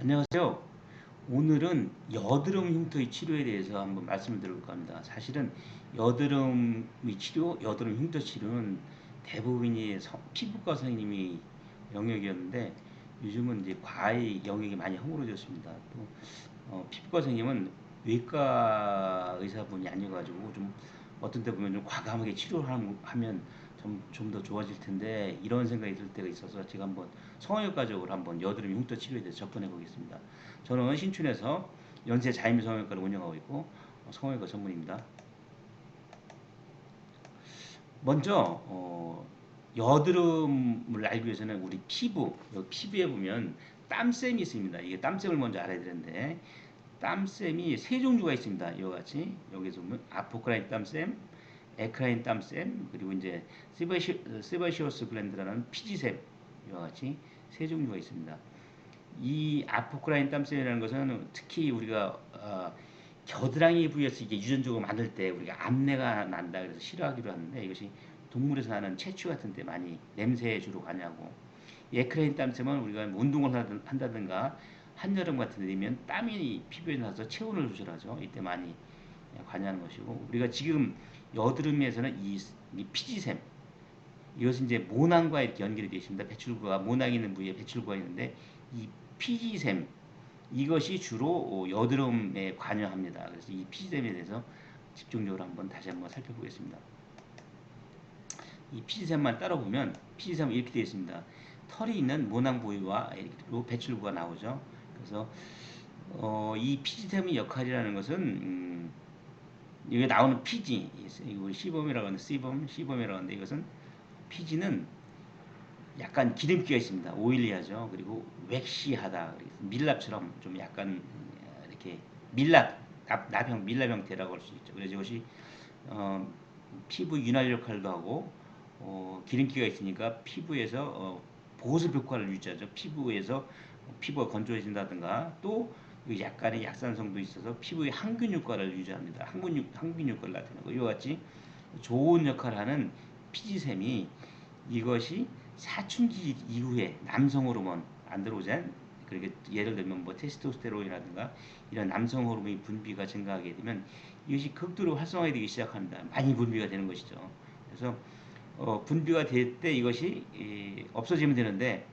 안녕하세요. 오늘은 여드름 흉터의 치료에 대해서 한번 말씀을 드려볼까 합니다. 사실은 여드름의 치료, 여드름 흉터 치료는 대부분이 피부과 선생님이 영역이었는데 요즘은 이제 과의 영역이 많이 허물어졌습니다. 또 피부과 선생님은 외과 의사분이 아니어가지고 좀 어떤 때 보면 좀 과감하게 치료를 하면 좀 더 좋아질 텐데 이런 생각이 들 때가 있어서 제가 한번 성형외과적으로 한번 여드름 흉터 치료에 대해서 접근해 보겠습니다. 저는 신촌에서 연세 자이미 성형외과를 운영하고 있고 성형외과 전문입니다. 먼저 여드름을 알기 위해서는 우리 피부에 보면 땀샘이 있습니다. 이게 땀샘을 먼저 알아야 되는데 땀샘이 세 종류가 있습니다. 이와 같이 여기서 보면 아포크라인 땀샘, 에크라인 땀샘, 그리고 이제 세바시오스 글랜드라는 피지샘 이와 같이 세 종류가 있습니다. 이 아포크라인 땀샘이라는 것은 특히 우리가 겨드랑이 부위에서 이게 유전적으로 만들 때 우리가 암내가 난다 그래서 싫어하기도 하는데 이것이 동물에서 나는 채취 같은 때 많이 냄새에 주로 관여하고 에크라인 땀샘은 우리가 운동을 한다든가 한여름 같은 데 되면 땀이 피부에 나서 체온을 조절하죠. 이때 많이 관여하는 것이고 우리가 지금 여드름에서는 이 피지샘 이것은 이제 모낭과 이렇게 연결이 되어 있습니다. 배출구가 모낭 있는 부위에 배출구가 있는데 이 피지샘 이것이 주로 여드름에 관여합니다. 그래서 이 피지샘에 대해서 집중적으로 다시 한번 살펴보겠습니다. 이 피지샘만 따라 보면 피지샘은 이렇게 되어 있습니다. 털이 있는 모낭 부위와 그리고 배출구가 나오죠. 그래서 이 피지샘의 역할이라는 것은 여기 나오는 피지 이거 시범이라고 하는데 시범이라고 하는데 이것은 피지는 약간 기름기가 있습니다. 오일리하죠. 그리고 웩시하다. 밀랍처럼 좀 약간 이렇게 밀랍 형태라고 할 수 있죠. 그래서 이것이 어, 피부 윤활 역할도 하고 기름기가 있으니까 피부에서 보습 효과를 유지하죠. 피부가 건조해진다든가 또 약간의 약산성도 있어서 피부의 항균 효과를 유지합니다. 항균 효과를 나타내고 이와 같이 좋은 역할을 하는 피지샘이 이것이 사춘기 이후에 남성 호르몬 안 들어오잖아요. 그렇게 예를 들면 뭐 테스토스테론이라든가 이런 남성 호르몬의 분비가 증가하게 되면 이것이 극도로 활성화되기 시작합니다. 많이 분비가 되는 것이죠. 그래서 분비가 될 때 이것이 없어지면 되는데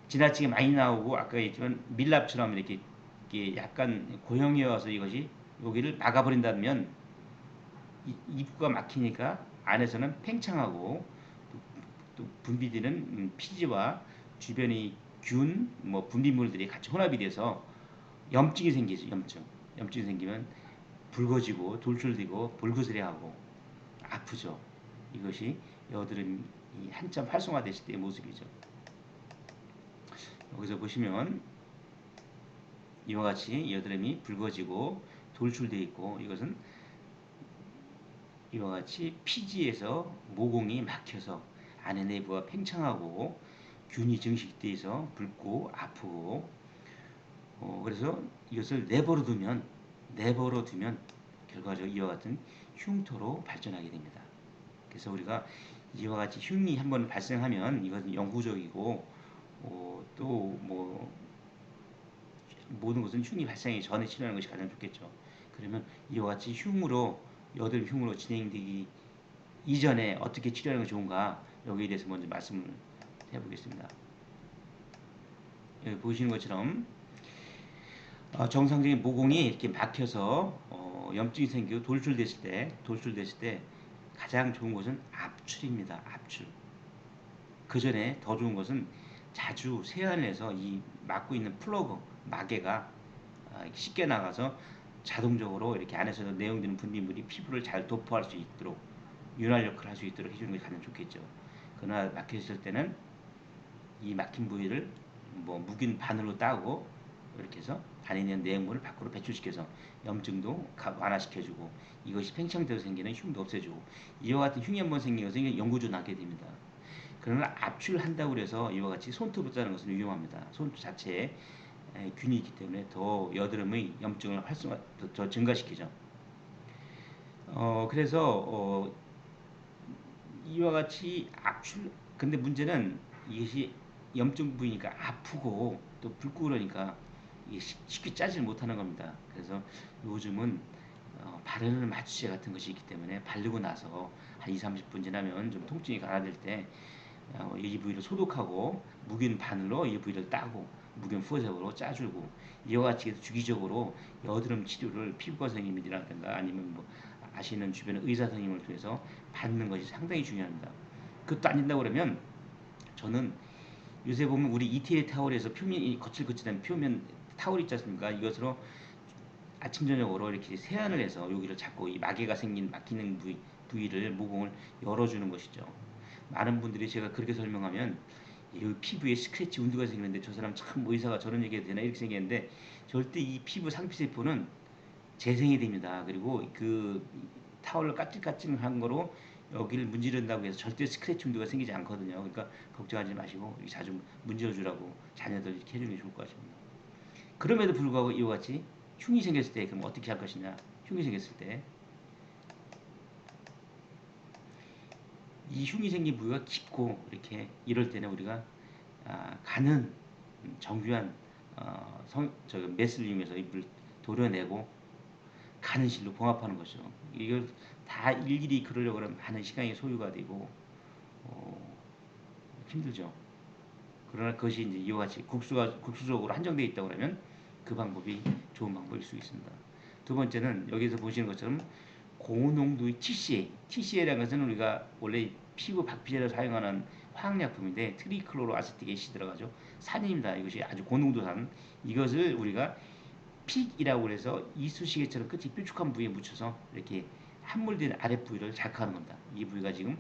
지나치게 많이 나오고 아까 얘기했지만 밀랍처럼 이렇게 약간 고형이 와서 이것이 여기를 막아버린다면 입구가 막히니까 안에서는 팽창하고 또 분비되는 피지와 주변의 뭐 분비물들이 같이 혼합이 돼서 염증이 생기죠. 염증이 생기면 붉어지고 돌출되고 볼그스레하고 아프죠. 이것이 여드름이 한참 활성화됐을 때의 모습이죠. 여기서 보시면 이와 같이 여드름이 붉어지고 돌출되어 있고 이것은 이와 같이 피지에서 모공이 막혀서 안에 내부가 팽창하고 균이 증식돼서 붉고 아프고 그래서 이것을 내버려 두면 결과적으로 이와 같은 흉터로 발전하게 됩니다. 그래서 우리가 이와 같이 흉이 한번 발생하면 이것은 영구적이고 또 뭐 모든 것은 흉이 발생하기 전에 치료하는 것이 가장 좋겠죠. 그러면 이와 같이 여드름 흉으로 진행되기 이전에 어떻게 치료하는 것이 좋은가 여기에 대해서 먼저 말씀을 해보겠습니다. 여기 보시는 것처럼 정상적인 모공이 이렇게 막혀서 염증이 생기고 돌출됐을 때 가장 좋은 것은 압출입니다. 압출. 그 전에 더 좋은 것은 자주 세안을 해서 이 막고 있는 플러그 마개가 쉽게 나가서 자동적으로 이렇게 안에서 내용되는 분비물이 피부를 잘 도포할 수 있도록 윤활 역할을 할 수 있도록 해주는 게 가장 좋겠죠. 그러나 막혔을 때는 이 막힌 부위를 뭐 묵인 바늘로 따고 이렇게 해서 안에 있는 내용물을 밖으로 배출시켜서 염증도 완화시켜주고 이것이 팽창돼서 생기는 흉도 없애주고 이와 같은 흉이 한번 생긴 것은 영구적으로 나게 됩니다. 그러나 압출한다고 해서 이와 같이 손톱을 자는 것은 위험합니다. 손톱 자체에 균이 있기 때문에 더 여드름의 염증을 더 증가시키죠. 그래서 이와 같이 근데 문제는 이것이 염증 부위니까 아프고 또 붉고 그러니까 이게 쉽게 짜질 못하는 겁니다. 그래서 요즘은 바르는 마취제 같은 것이 있기 때문에 바르고 나서 한 2, 30분 지나면 좀 통증이 가라앉을 때 이 부위를 소독하고 묵은 바늘로 이 부위를 따고 묵은 푸어잡으로 짜주고 이와 같이 주기적으로 여드름 치료를 피부과 선생님이라든가 아니면 뭐 아시는 주변의 의사 선생님을 통해서 받는 것이 상당히 중요합니다. 그것도 안 된다고 그러면 저는 요새 보면 우리 이태리 타월에서 표면이 거칠거칠한 표면 타월 있지 않습니까? 이것으로 아침 저녁으로 이렇게 세안을 해서 여기를 잡고 이 마개가 생긴 막히는 부위를 모공을 열어주는 것이죠. 많은 분들이 제가 그렇게 설명하면 이 피부에 스크래치 운드가 생기는데 저 사람 참 의사가 저런 얘기해도 되나 이렇게 생겼는데 절대 이 피부 상피세포는 재생이 됩니다. 그리고 그 타월로 까찔까찔한 거로 여기를 문지른다고 해서 절대 스크래치 운드가 생기지 않거든요. 그러니까 걱정하지 마시고 자주 문질러 주라고 자녀들 이렇게 해주는 게 좋을 것 같습니다. 그럼에도 불구하고 이와 같이 흉이 생겼을 때 그럼 어떻게 할 것이냐? 흉이 생겼을 때 이 흉이 생긴 부위가 깊고 이렇게 이럴 때는 우리가 가는 정교한 메스를 이용해서 입을 도려내고 가는 실로 봉합하는 거죠. 이걸 다 일일이 그러려고 하면 많은 시간이 소요가 되고 어, 힘들죠. 그러나 그것이 이제 이와 같이 국수적으로 한정되어 있다고 하면 그 방법이 좋은 방법일 수 있습니다. 두 번째는 여기서 보시는 것처럼 고농도의 TCA라는 것은 우리가 원래 피부 박피제로 사용하는 화학약품인데 트리클로로아세틱 애시드 들어가죠. 산입니다. 이것이 아주 고농도 산. 이것을 우리가 픽이라고 해서 이쑤시개처럼 끝이 뾰족한 부위에 묻혀서 이렇게 함몰된 아랫부위를 자극하는 겁니다. 이 부위가 지금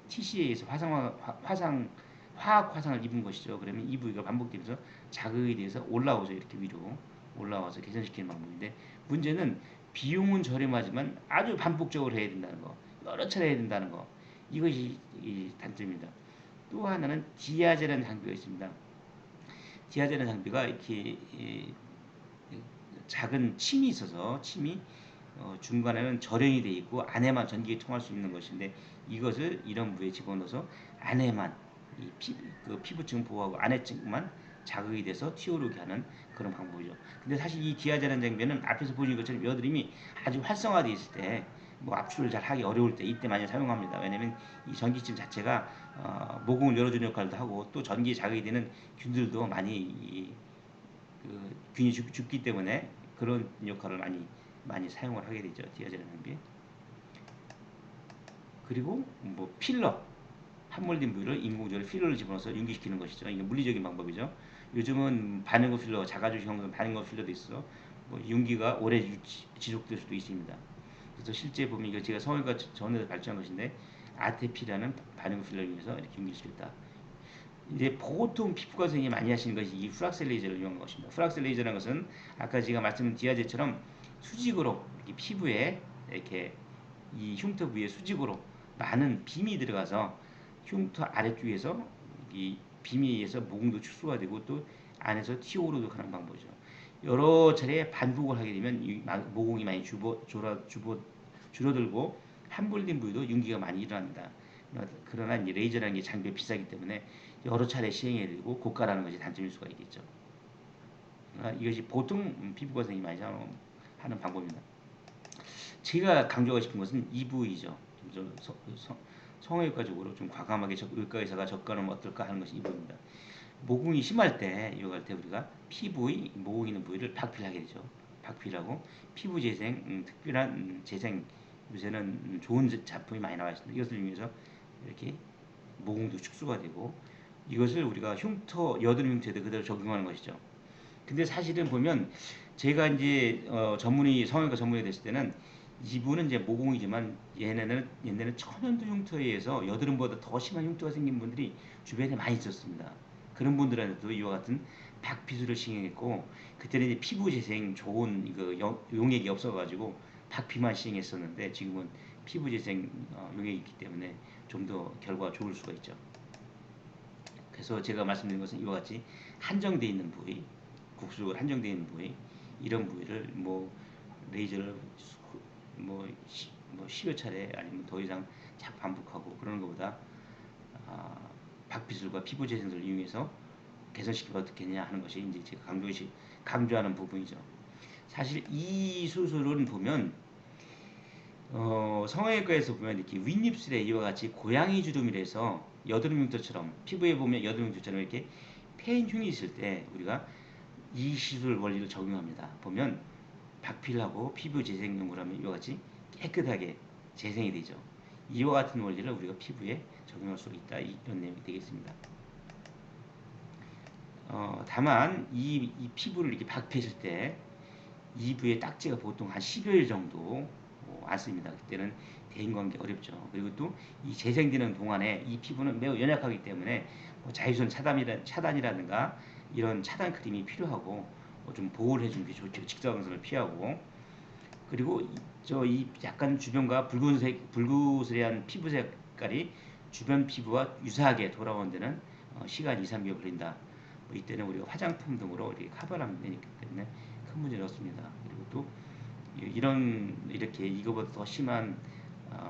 TCA에서 화학 화상을 입은 것이죠. 그러면 이 부위가 반복되면서 자극에 대해서 올라오죠. 이렇게 위로 올라와서 개선시키는 방법인데 문제는 비용은 저렴하지만 아주 반복적으로 해야 된다는 거, 여러 차례 해야 된다는 거, 이것이 이 단점입니다. 또 하나는 디아제라는 장비가 있습니다. 디아제라는 장비가 이렇게 작은 침이 있어서 침이 중간에는 절연이 되어 있고 안에만 전기가 통할 수 있는 것인데 이것을 이런 부위에 집어넣어서 안에만 그 피부층 보호하고 안에층만 자극이 돼서 튀어오르게 하는 그런 방법이죠. 근데 사실 이 디아제란 장비는 앞에서 보신 것처럼 여드름이 아주 활성화되어 있을 때 뭐 압출을 잘 하기 어려울 때 이때 많이 사용합니다. 왜냐하면 이 전기침 자체가 모공을 열어주는 역할도 하고 또 전기에 자극이 되는 균들도 많이 균이 죽기 때문에 그런 역할을 많이 사용을 하게 되죠. 디아제란 장비. 그리고 뭐 필러 함몰된 부위를 인공적으로 필러를 집어넣어서 윤기시키는 것이죠. 이게 물리적인 방법이죠. 요즘은 반응거 필러, 자가주 형성 반응거 필러도 있어. 뭐 윤기가 오래 지속될 수도 있습니다. 그래서 실제 보면 이거 제가 성형외과 전에서 발전한 것인데 아테피라는 반응거 필러를 이용해서 이렇게 윤기시켰다. 이제 보통 피부과 선생님이 많이 하시는 것이 이 프락셀 레이저를 이용한 것입니다. 프락셀 레이저라는 것은 아까 제가 말씀드린 디아제처럼 수직으로 이렇게 피부에 이렇게 이 흉터 부위에 수직으로 많은 빔이 들어가서 흉터 아래쪽에서 이 빔에 의해서 모공도 축소가 되고 또 안에서 튀어오르도록 하는 방법이죠. 여러 차례 반복을 하게 되면 이 모공이 많이 줄어들고 함몰된 부위도 윤기가 많이 일어납니다. 그러나 이제 레이저라는 게 장비가 비싸기 때문에 여러 차례 시행해야 되고 고가라는 것이 단점일 수가 있겠죠. 이것이 보통 피부과 선생님이 많이 하는 방법입니다. 제가 강조하고 싶은 것은 이 부위죠. 성형외과적으로 좀 과감하게 의과 의사가 접근하면 어떨까 하는 것이 이 부위입니다. 모공이 심할 때 이럴 때 우리가 피부의 모공 있는 부위를 박피하게 되죠. 박피라고 피부 재생 특별한 재생 요새는 좋은 제품이 많이 나와 있습니다. 이것을 이용해서 이렇게 모공도 축소가 되고 이것을 우리가 흉터 여드름 흉터에도 그대로 적용하는 것이죠. 근데 사실은 보면 제가 이제 전문의 성형외과 전문의 됐을 때는 이분은 이제 모공이지만 얘네는 천연두 흉터에 의해서 여드름보다 더 심한 흉터가 생긴 분들이 주변에 많이 있었습니다. 그런 분들한테도 이와 같은 박피술을 시행했고 그때는 이제 피부 재생 좋은 용액이 없어가지고 박피만 시행했었는데 지금은 피부 재생 용액이 있기 때문에 좀 더 결과가 좋을 수가 있죠. 그래서 제가 말씀드린 것은 이와 같이 한정되어 있는 부위, 국수적으로 한정되어 있는 부위, 이런 부위를 뭐 레이저를 뭐, 뭐 10여 차례 아니면 더 이상 반복하고 그러는 것보다 박피술과 피부 재생술을 이용해서 개선시키면 어떻겠냐 하는 것이 이제 제가 강조시 강조하는 부분이죠. 사실 이 수술은 보면 성형외과에서 보면 이렇게 윗입술에 이와 같이 고양이 주름이라서 여드름 흉터처럼 피부에 보면 여드름 흉터처럼 이렇게 폐인흉이 있을 때 우리가 이 시술 원리를 적용합니다. 보면 박필하고 피부 재생 연구를 하면 이와 같이 깨끗하게 재생이 되죠. 이와 같은 원리를 우리가 피부에 적용할 수 있다. 이런 내용이 되겠습니다. 다만 이 피부를 이렇게 박피했을 때 이부의 딱지가 보통 한 10여일 정도 앉습니다. 그때는 대인관계 어렵죠. 그리고 또 이 재생되는 동안에 이 피부는 매우 연약하기 때문에 뭐 자외선 차단이라든가 이런 차단 크림이 필요하고 좀 보호를 해주는 게 좋죠. 직사광선을 피하고. 그리고 이 약간 주변과 붉으스레한 피부 색깔이 주변 피부와 유사하게 돌아오는 데는 시간 2, 3개월 걸린다. 뭐 이때는 우리가 화장품 등으로 이렇게 커버를 하면 되기 때문에 큰 문제는 없습니다. 그리고 또 이렇게 이거보다 더 심한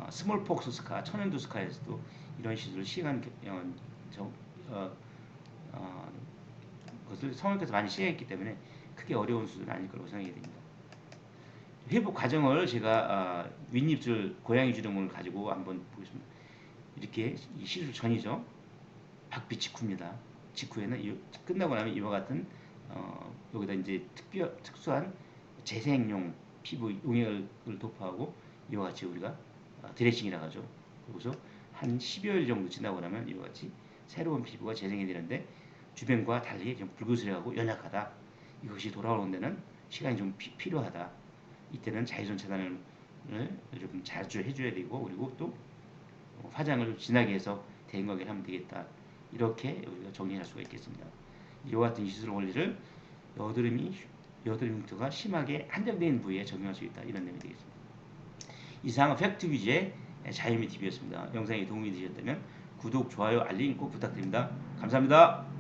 스몰폭스 스카, 천연두 스카에서도 이런 시술을 것을 성형외과에서 많이 시행했기 때문에 크게 어려운 수준은 아닐 거라고 생각이 됩니다. 회복 과정을 제가 윗입술 고양이 주름을 가지고 한번 보겠습니다. 이렇게 이 시술 전이죠. 박피 직후입니다. 직후에는 끝나고 나면 이와 같은 여기다 이제 특수한 재생용 피부 용액을 도포하고 이와 같이 우리가 드레싱이라고 하죠. 그래서 한 10여일 정도 지나고 나면 이와 같이 새로운 피부가 재생이 되는데 주변과 달리 좀 붉으스레하고 연약하다. 이것이 돌아오는 데는 시간이 좀 필요하다. 이때는 자외선 차단을 좀 자주 해줘야 되고 그리고 또 화장을 진하게 해서 대인관계를 하면 되겠다. 이렇게 우리가 정리할 수가 있겠습니다. 이와 같은 시술 원리를 여드름 흉터가 심하게 한정되어 있는 부위에 적용할 수 있다. 이런 내용이 되겠습니다. 이상은 팩트 위주의 자유미 TV였습니다. 영상이 도움이 되셨다면 구독, 좋아요, 알림 꼭 부탁드립니다. 감사합니다.